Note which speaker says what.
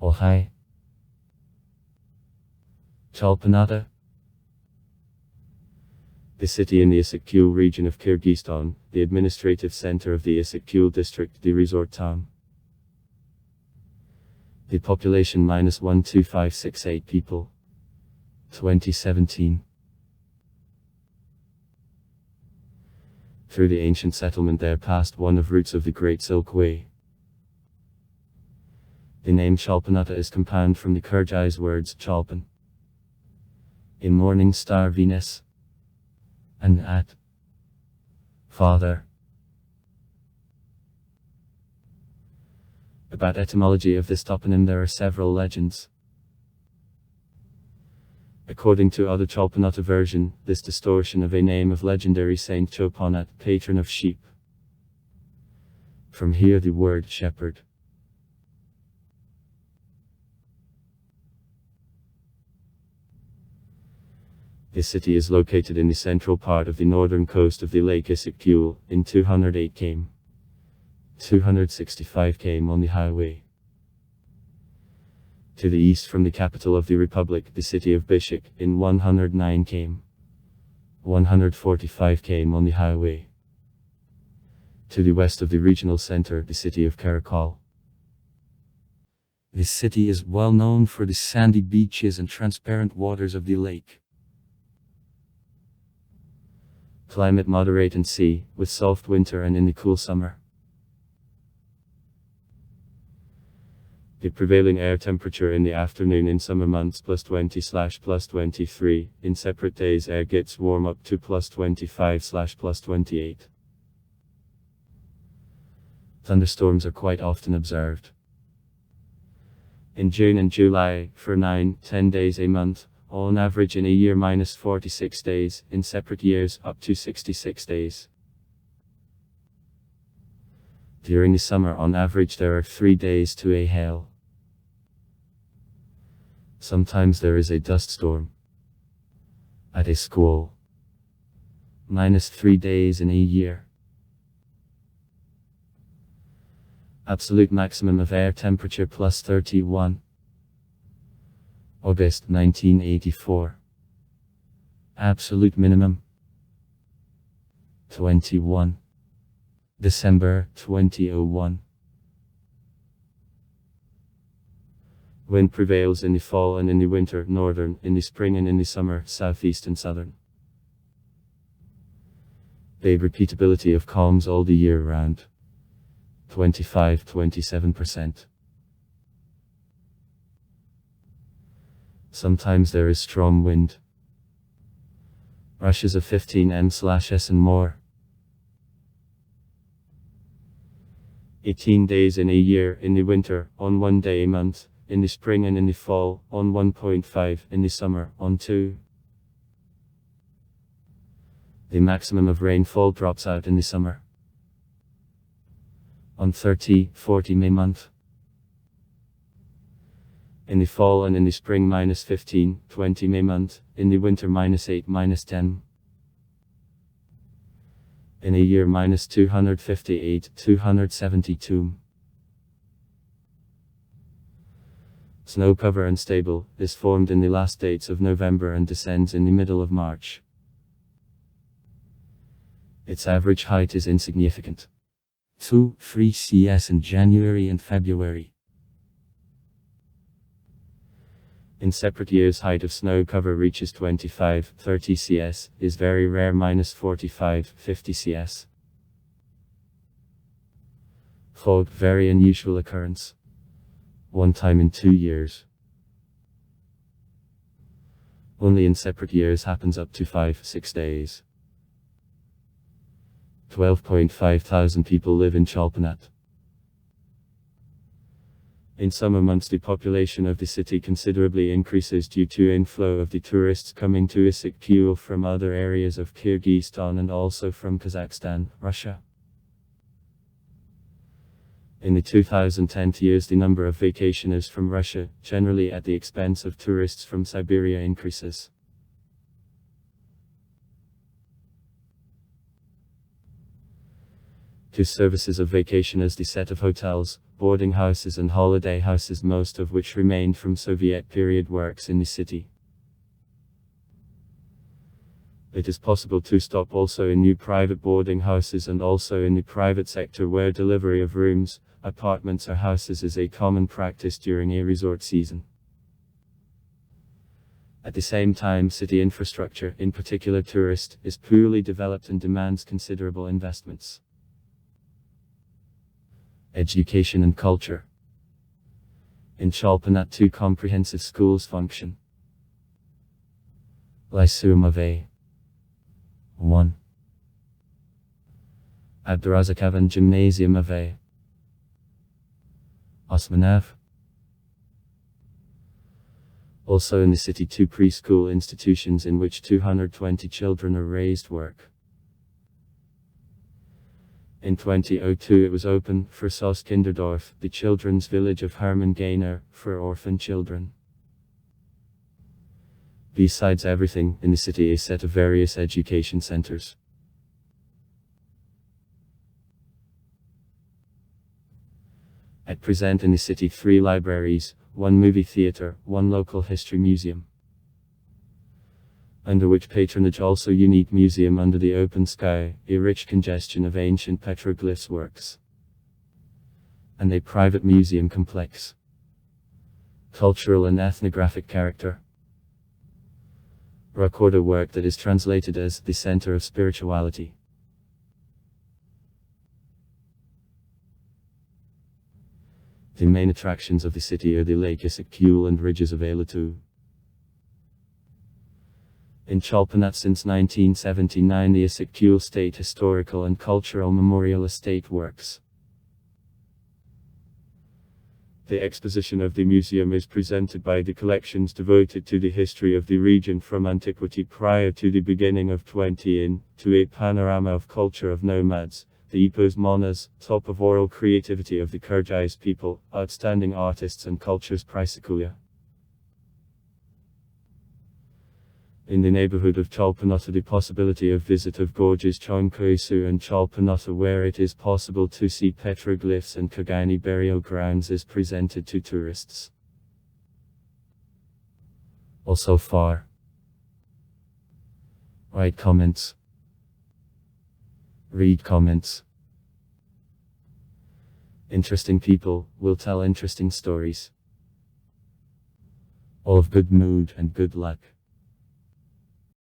Speaker 1: Ohai. Cholpon-Ata. The city in the Issyk-Kul region of Kyrgyzstan, the administrative center of the Issyk-Kul district, the resort town. The population -12568 people. 2017. Through the ancient settlement there passed one of routes of the Great Silk Way. The name Cholpon-Ata is compound from the Kyrgyz words Cholpon, a morning star Venus, and At, father. About etymology of this toponym there are several legends. According to other Cholpon-Ata version, this distortion of a name of legendary Saint Cholpon-Ata, patron of sheep. From here the word shepherd. The city is located in the central part of the northern coast of the Lake Issyk-Kul, in 208 km. 265 km on the highway. To the east from the capital of the republic, the city of Bishkek, in 109 km. 145 km on the highway. To the west of the regional center, the city of Karakol. This city is well known for the sandy beaches and transparent waters of the lake. Climate moderate and sea, with soft winter and in the cool summer. The prevailing air temperature in the afternoon in summer months +20/+23, in separate days air gets warm up to +25/+28. Thunderstorms are quite often observed. In June and July, for 9-10 days a month, on average in a year -46 days, in separate years up to 66 days. During the summer on average there are 3 days to a hail. Sometimes there is a dust storm. At a squall. -3 days in a year. Absolute maximum of air temperature +31. August 1984. Absolute minimum 21. December 2001. Wind prevails in the fall and in the winter, northern, in the spring and in the summer, southeast and southern. The repeatability of calms all the year round. 25-27%. Sometimes there is strong wind. Rushes of 15 m/s and more. 18 days in a year, in the winter, on 1 day a month, in the spring and in the fall, on 1.5, in the summer, on 2. The maximum of rainfall drops out in the summer. On 30-40 May month. In the fall and in the spring -15-20 May month, in the winter -8-10. In a year -258-272. Snow cover unstable, is formed in the last dates of November and descends in the middle of March. Its average height is insignificant. 2-3 cs in January and February. In separate years height of snow cover reaches 25-30 cs, is very rare -45-50 cs. Fog, very unusual occurrence. One time in 2 years. Only in separate years happens up to 5-6 days. 12.5 thousand people live in Cholpon-Ata. In summer months the population of the city considerably increases due to inflow of the tourists coming to Issyk-Kul from other areas of Kyrgyzstan and also from Kazakhstan, Russia. In the 2010 years the number of vacationers from Russia, generally at the expense of tourists from Siberia, increases. To services of vacationers the set of hotels, boarding houses and holiday houses, most of which remained from Soviet period works in the city. It is possible to stop also in new private boarding houses and also in the private sector, where delivery of rooms, apartments or houses is a common practice during a resort season. At the same time, city infrastructure, in particular tourist, is poorly developed and demands considerable investments. Education and culture. In Cholpon-Ata, 2 comprehensive schools function. Lyceum of A1, Abdurazakavan Gymnasium of Osmanov. Also in the city, 2 preschool institutions in which 220 children are raised work. In 2002 it was open for SOS Kinderdorf, the children's village of Hermann Gainer, for orphan children. Besides everything, in the city a set of various education centers. At present in the city, 3 libraries, 1 movie theater, 1 local history museum. Under which patronage also unique museum under the open sky, a rich congestion of ancient petroglyphs works. And a private museum complex. Cultural and ethnographic character. Recorder work that is translated as the center of spirituality. The main attractions of the city are the Lake Issyk-Kul and ridges of Alatu. In Cholpon-Ata since 1979 the Issyk-Kul State Historical and Cultural Memorial Estate works. The exposition of the museum is presented by the collections devoted to the history of the region from antiquity prior to the beginning of 20 to a panorama of culture of nomads, the epos monas, top of oral creativity of the Kyrgyz people, outstanding artists and cultures Prysikulia. In the neighborhood of Cholpon-Ata the possibility of visit of gorges Chonkoisu and Cholpon-Ata, where it is possible to see petroglyphs and Kagani burial grounds, is presented to tourists. Also far. Write comments. Read comments. Interesting people will tell interesting stories. All of good mood and good luck.